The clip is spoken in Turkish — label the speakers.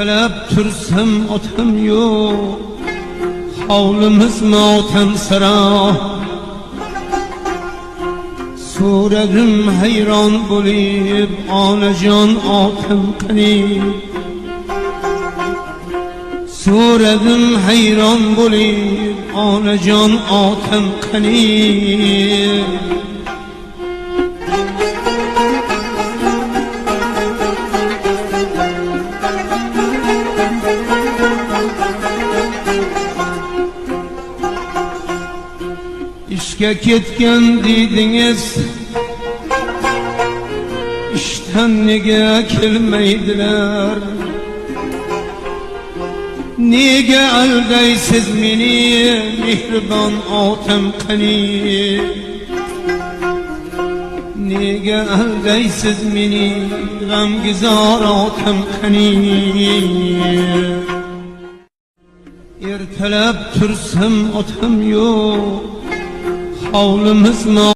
Speaker 1: Gelip tursam otam yok, havlimiz motam sara. Suretim hayron bo'lib, onajon otam qani. Suretim hayron bo'lib, onajon otam qani. İşke ketken dediniz, işten nege kelmeydiler. Nege aldaysiz meni, mihriban otam qani. Nege aldaysiz meni, g'amgizor otam qani. Ertalab tursam otam yok, havlimiz